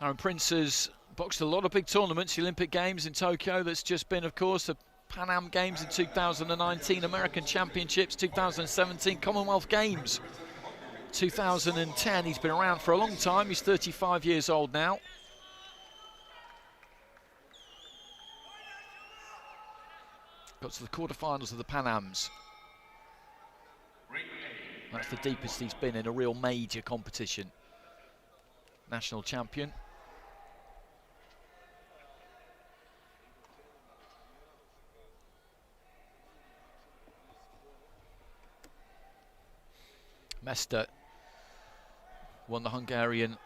Aaron Prince has boxed a lot of big tournaments, the Olympic Games in Tokyo, that's just been, of course, the Pan Am Games in 2019, American Championships 2017, Commonwealth Games 2010. He's been around for a long time. He's 35 years old now. Got to the quarterfinals of the Pan Ams. That's the deepest he's been in a real major competition. National champion. Mester won the Hungarian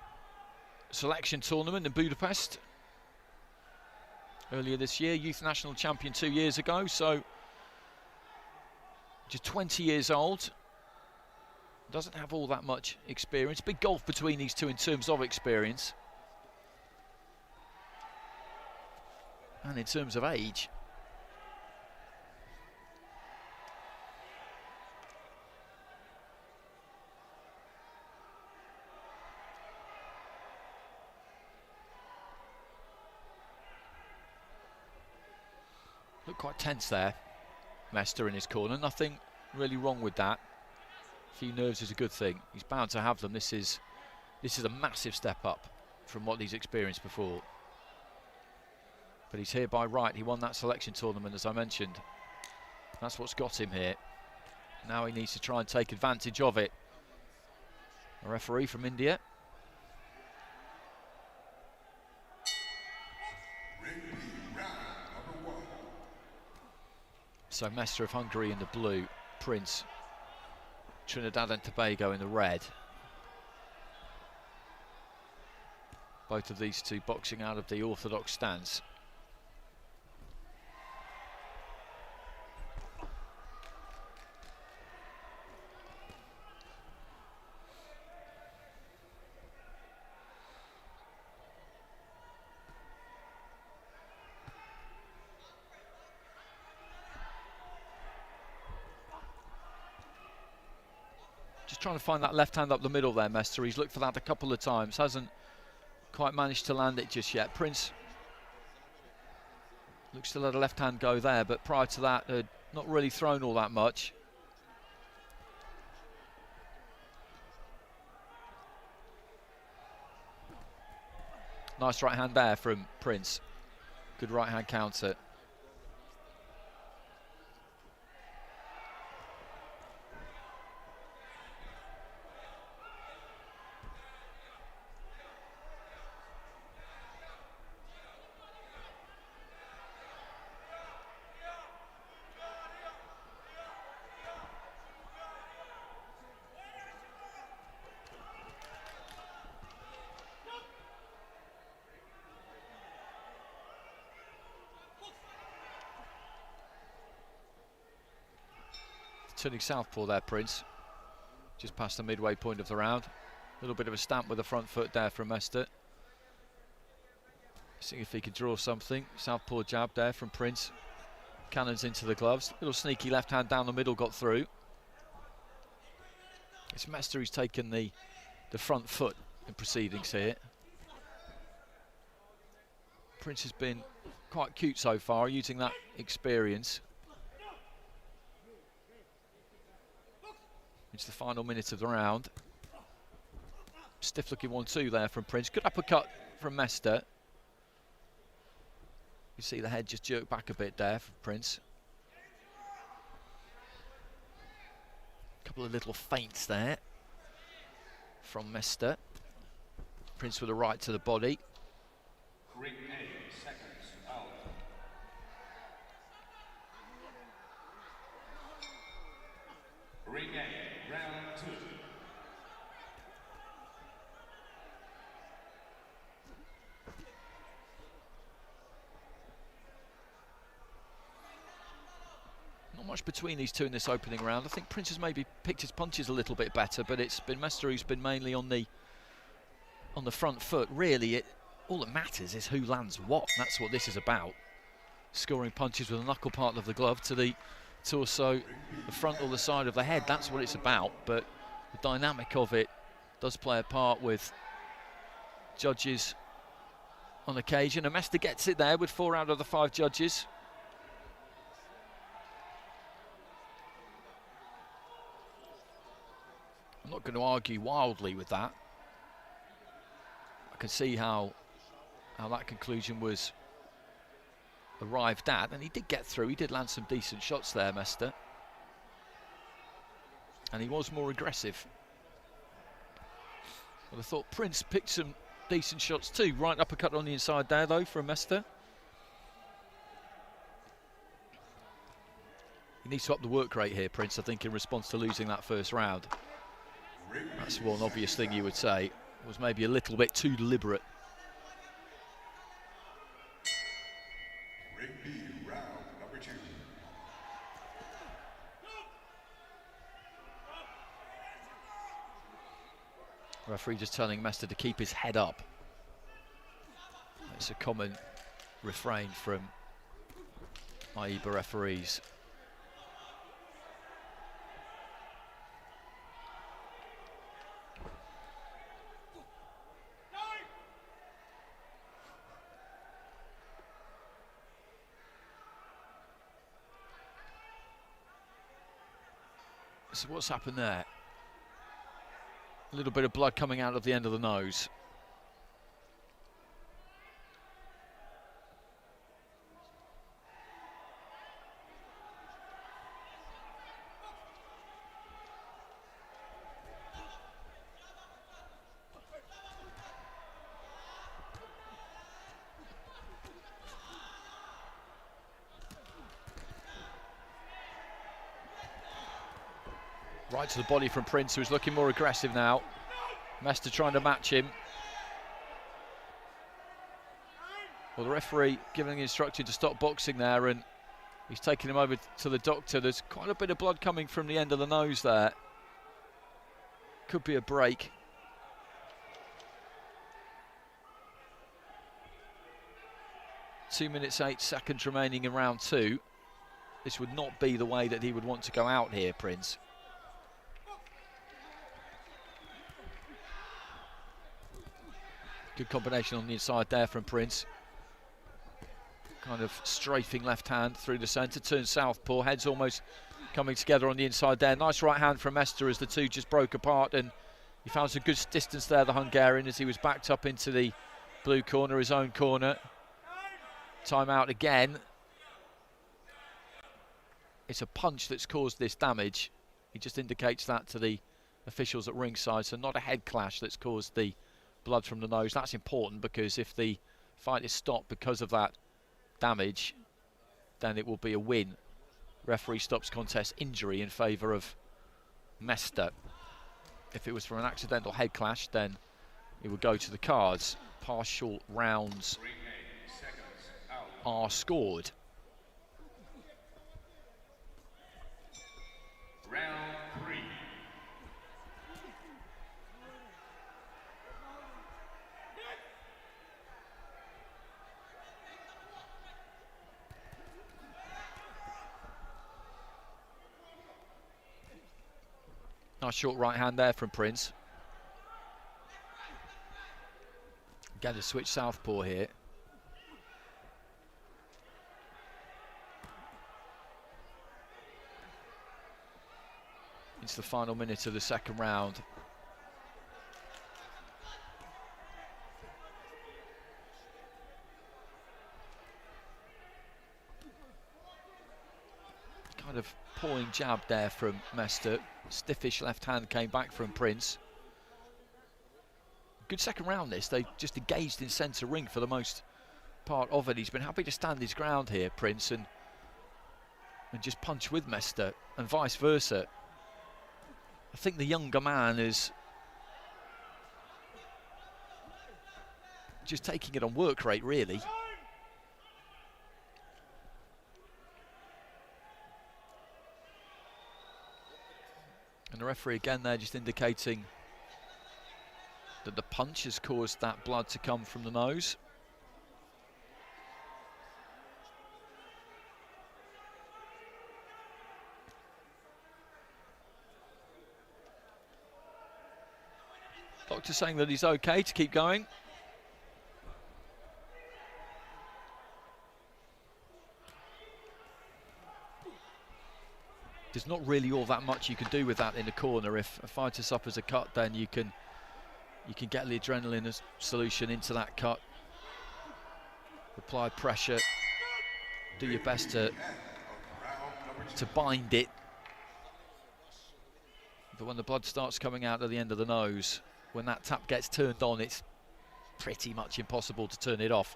selection tournament in Budapest earlier this year, youth national champion 2 years ago, so just 20 years old. Doesn't have all that much experience. Big gulf between these two in terms of experience. And in terms of age. Looked quite tense there, Mester in his corner. Nothing really wrong with that. A few nerves is a good thing. He's bound to have them. This is a massive step up from what he's experienced before. But he's here by right. He won that selection tournament, as I mentioned. That's what's got him here. Now he needs to try and take advantage of it. A referee from India. So Mester of Hungary in the blue, Prince, Trinidad and Tobago in the red. Both of these two boxing out of the orthodox stance. Trying to find that left hand up the middle there, Mester. He's looked for that a couple of times, hasn't quite managed to land it just yet. Prince looks to let a left hand go there, but prior to that, not really thrown all that much. Nice right hand there from Prince. Good right hand counter. Turning southpaw there, Prince. Just past the midway point of the round. A little bit of a stamp with the front foot there from Mester. See if he could draw something. Southpaw jab there from Prince. Cannons into the gloves. Little sneaky left hand down the middle, got through. It's Mester who's taken the front foot in proceedings here. Prince has been quite cute so far, using that experience. It's the final minute of the round. Stiff looking 1-2 there from Prince. Good uppercut from Mester. You see the head just jerk back a bit there for Prince. A couple of little feints there from Mester. Prince with a right to the body. Much between these two in this opening round. I think Prince has maybe picked his punches a little bit better, but it's been Mester who's been mainly on the front foot. Really, all that matters is who lands what. That's what this is about. Scoring punches with the knuckle part of the glove to the torso, the front or the side of the head. That's what it's about. But the dynamic of it does play a part with judges on occasion, and Mester gets it there with 4 out of the 5 judges. I'm not going to argue wildly with that. I can see how that conclusion was arrived at, and he did get through. He did land some decent shots there, Mester, and he was more aggressive. But I thought Prince picked some decent shots too. Right uppercut on the inside there though from Mester. He needs to up the work rate here, Prince, I think, in response to losing that first round. That's one obvious thing you would say. Was maybe a little bit too deliberate. Round number 2. Referee just telling Mester to keep his head up. It's a common refrain from AIBA referees. So what's happened there? A little bit of blood coming out of the end of the nose. Right to the body from Prince, who's looking more aggressive now. Mester trying to match him. Well, the referee giving the instruction to stop boxing there, and he's taking him over to the doctor. There's quite a bit of blood coming from the end of the nose there. Could be a break. Two minutes 8 seconds remaining in round 2. This would not be the way that he would want to go out here, Prince. Good combination on the inside there from Prince. Kind of strafing left hand through the centre, turns southpaw, heads almost coming together on the inside there. Nice right hand from Mester as the two just broke apart, and he found some good distance there, the Hungarian, as he was backed up into the blue corner, his own corner. Time out again. It's a punch that's caused this damage. He just indicates that to the officials at ringside, so not a head clash that's caused the blood from the nose. That's important, because if the fight is stopped because of that damage, then it will be a win. Referee stops contest injury in favour of Mester. If it was for an accidental head clash, then it would go to the cards. Partial rounds are scored. Round 3. Nice short right hand there from Prince. Again, to switch southpaw here. It's the final minute of the second round. Kind of pawing jab there from Mester. Stiffish left hand came back from Prince. Good second round this. They just engaged in centre ring for the most part of it. He's been happy to stand his ground here, Prince, and just punch with Mester, and vice versa. I think the younger man is just taking it on work rate, really. And the referee again there just indicating that the punch has caused that blood to come from the nose. Doctor saying that he's okay to keep going. there's not really all that much you can do with that in the corner. If a fighter suffers a cut, then you can get the adrenaline solution into that cut, apply pressure, do your best to bind it. But when the blood starts coming out at the end of the nose, when that tap gets turned on, it's pretty much impossible to turn it off.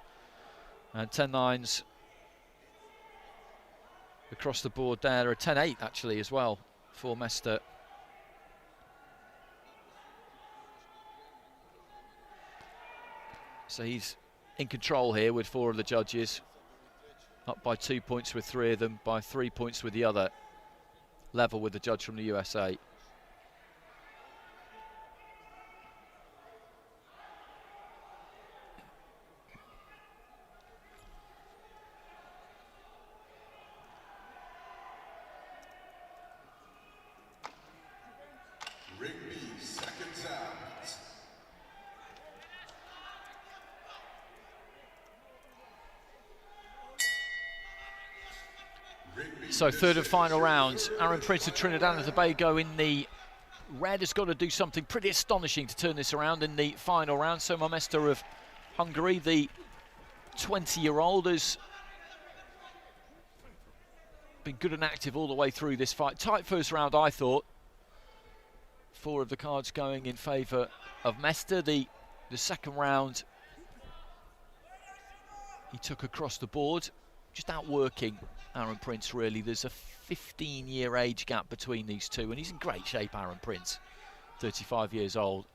And 10-9s across the board there, a 10-8 actually as well for MESTER. So he's in control here with 4 of the judges, up by 2 points with 3 of them, by 3 points with the other, level with the judge from the USA. So third and final round, Aaron Prince of Trinidad and Tobago in the red has got to do something pretty astonishing to turn this around in the final round. Soma MESTER of Hungary, the 20-year-old, has been good and active all the way through this fight. Tight first round, I thought. 4 of the cards going in favour of MESTER. The second round he took across the board, just outworking Aaron Prince really. There's a 15-year age gap between these two, and he's in great shape, Aaron Prince, 35 years old.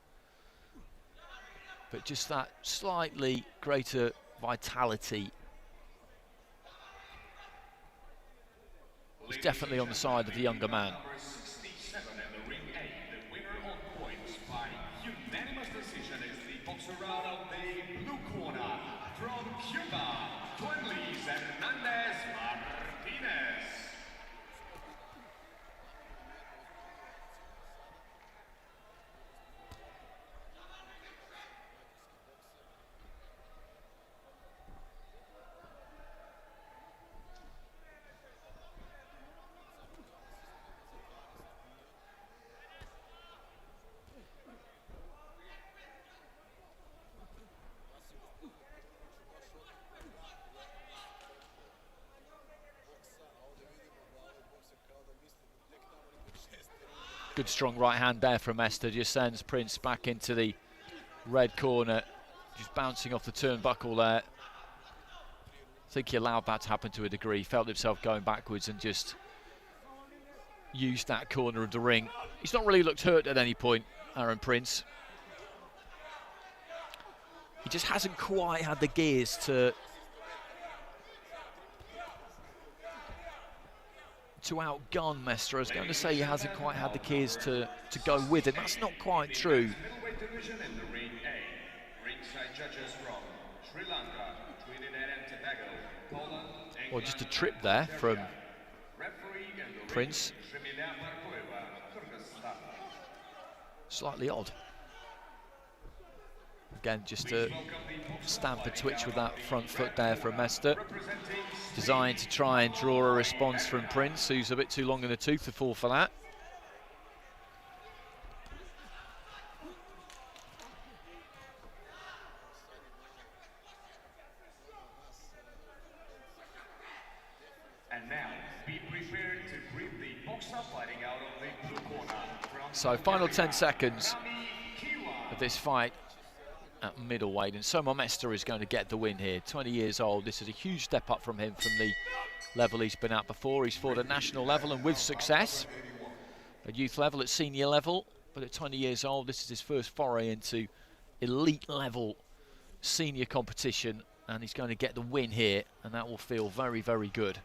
But just that slightly greater vitality is definitely on the side of the younger man. Number 67 in the ring A, the winner on points by unanimous decision is the boxer out of the blue corner from Cuba, Hernandez Martinez. Good strong right hand there from MESTER, just sends Prince back into the red corner, just bouncing off the turnbuckle there. I think he allowed that to happen to a degree, felt himself going backwards and just used that corner of the ring. He's not really looked hurt at any point, Aaron Prince. He just hasn't quite had the gears to outgun MESTER. I was going to say he hasn't quite had the gears to go with it. That's not quite true. Middleweight division in the ring A. Ringside judges from Sri Lanka, Trinidad and Tobago, Poland, England, Well, just a trip there from referee in the Prince. ring, Shemila Markoeva, Kyrgyzstan. Slightly odd. Again, just a stamp a twitch with that front foot there from MESTER. Designed to try and draw a response from Prince, who's a bit too long in the tooth to fall for that. And now, be prepared to greet the boxer fighting out of the blue corner. So final 10 seconds of this fight at middleweight, and Soma MESTER is going to get the win here. 20 years old, this is a huge step up from him from the level he's been at before. He's fought at national level and with success, at youth level, at senior level, but at 20 years old, this is his first foray into elite level senior competition, and he's going to get the win here, and that will feel very, very good.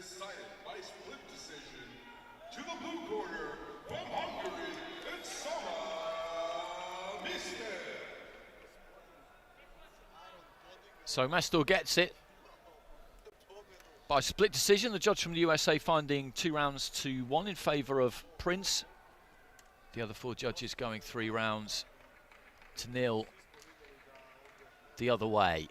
decided by split decision. To the blue corner, from Hungary, it's Soma, MESTER. So MESTER gets it by split decision. The judge from the USA finding 2 rounds to 1 in favour of Prince. The other 4 judges going 3 rounds to 0 the other way.